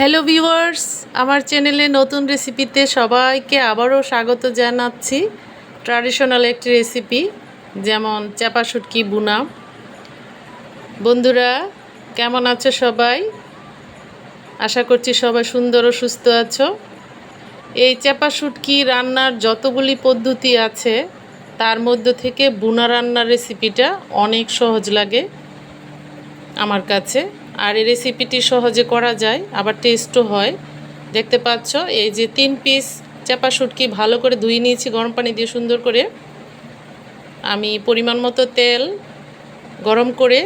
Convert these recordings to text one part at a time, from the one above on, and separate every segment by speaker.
Speaker 1: Hello viewers, আমার চ্যানেলে নতুন রেসিপিতে সবাইকে আবারও স্বাগত জানাচ্ছি। ট্র্যাডিশনাল একটি রেসিপি, যেমন চাপা শুটকি বুনা। বন্ধুরা, কেমন আছো সবাই? আশা করছি সবাই সুন্দর ও সুস্থ আছো। এই চাপা শুটকি রান্নার যতগুলি পদ্ধতি আছে, তার মধ্য থেকে বুনা রান্নার রেসিপিটা অনেক সহজ লাগে আমার কাছে। আর এই রেসিপিটি সহজে করা যায়, আবার টেস্টও হয়। দেখতে পাচ্ছ, এই যে 3 পিস চাপা শুটকি ভালো করে ধুয়ে নিয়েছি গরম পানি দিয়ে সুন্দর করে। আমি পরিমাণ মতো তেল গরম করে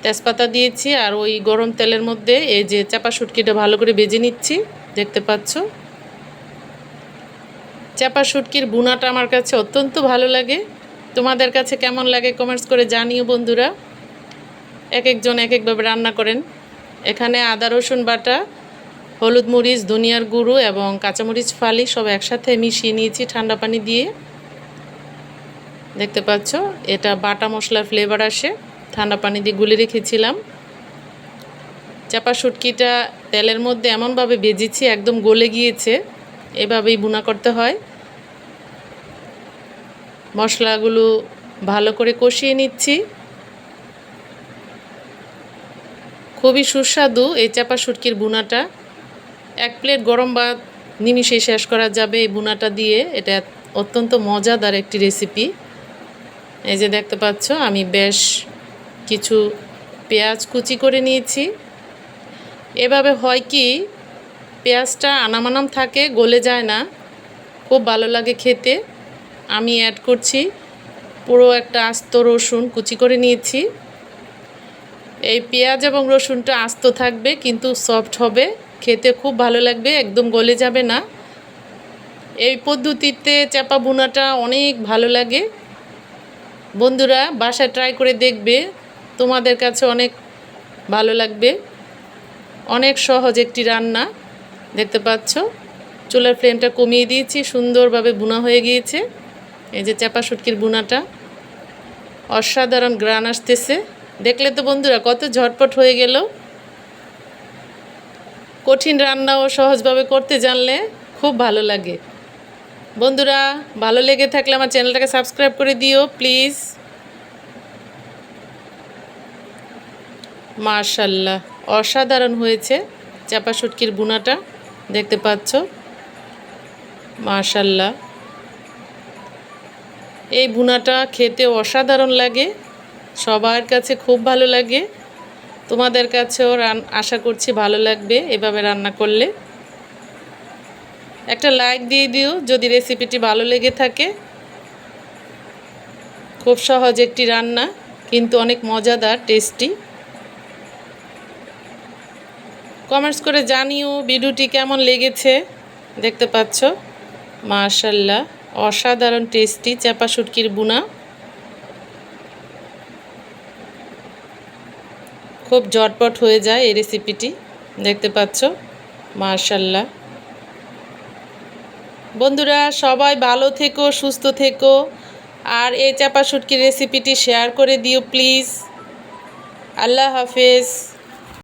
Speaker 1: তেজপাতা দিয়েছি, আর ওই গরম তেলের মধ্যে এই যে চাপা শুটকিটা ভালো করে ভেজে নিচ্ছি। দেখতে পাচ্ছ, চাপা শুটকির বুনাটা আমার কাছে অত্যন্ত ভালো লাগে। তোমাদের কাছে কেমন লাগে কমেন্টস করে জানিও বন্ধুরা। এক একজন এক একভাবে রান্না করেন। এখানে আদা রসুন বাটা, হলুদ মরিচ, ধনিয়ার গুঁড়ো এবং কাঁচামরিচ ফালি সব একসাথে মিশিয়ে নিয়েছি ঠান্ডা পানি দিয়ে। দেখতে পাচ্ছ, এটা বাটা মশলার ফ্লেভার আসে। ঠান্ডা পানি দিয়ে গুলে রেখেছিলাম। চাপা শুটকিটা তেলের মধ্যে এমনভাবে ভেজেছি একদম গলে গিয়েছে। এভাবেই বুনা করতে হয়। মশলাগুলো ভালো করে কষিয়ে নিচ্ছি। খুবই সুস্বাদু এই চাপা শুটকির বুনাটা। 1 প্লেট গরম ভাত নিমিষেই শেষ করা যাবে এই বুনাটা দিয়ে। এটা অত্যন্ত মজাদার একটি রেসিপি। এই যে দেখতে পাচ্ছ, আমি বেশ কিছু পেঁয়াজ কুচি করে নিয়েছি। এভাবে হয় কি, পেঁয়াজটা আনামানাম থাকে, গলে যায় না, খুব ভালো লাগে খেতে। আমি অ্যাড করছি পুরো একটা আস্ত রসুন কুচি করে নিয়েছি। এই পেঁয়াজ এবং রসুনটা আস্ত থাকবে, কিন্তু সফট হবে, খেতে খুব ভালো লাগবে, একদম গলে যাবে না। এই পদ্ধতিতে চাপা বুনাটা অনেক ভালো লাগে। বন্ধুরা, বাসায় ট্রাই করে দেখবে, তোমাদের কাছে অনেক ভালো লাগবে। অনেক সহজ একটি রান্না। দেখতে পাচ্ছ, চুলার ফ্লেমটা কমিয়ে দিয়েছি, সুন্দরভাবে বুনা হয়ে গিয়েছে। এই যে চাপা শুটকির বুনাটা, অসাধারণ গ্রান আসতেছে। দেখলে তো বন্ধুরা, কত ঝটপট হয়ে গেল। কঠিন রান্নাও সহজভাবে করতে জানলে খুব ভালো লাগে। বন্ধুরা, ভালো লেগে থাকলে আমার চ্যানেলটাকে সাবস্ক্রাইব করে দিও প্লিজ। মাশাআল্লাহ, অসাধারণ হয়েছে চাপা শুটকির বুনাটা। দেখতে পাচ্ছ, মাশাআল্লাহ। এই বুনাটা খেতে অসাধারণ লাগে, সবার কাছে খুব ভালো লাগে। তোমাদের কাছেও আশা করছি ভালো লাগবে এভাবে রান্না করলে। একটা লাইক দিয়ে দিও যদি রেসিপিটি ভালো লেগে থাকে। খুব সহজ একটি রান্না, কিন্তু অনেক মজাদার, টেস্টি। কমেন্টস করে জানিও ভিডিওটি কেমন লেগেছে। দেখতে পাচ্ছ, মাশাআল্লাহ, অসাধারণ টেস্টি চাপা শুটকির বুনা। খুব ঝটপট হয়ে যায় এই রেসিপিটি। দেখতে পাচ্ছ, মাশাআল্লাহ। বন্ধুরা, সবাই ভালো থেকো, সুস্থ থেকো। আর এই চাপা শুটকির রেসিপিটি শেয়ার করে দিও প্লিজ। আল্লাহ হাফেজ।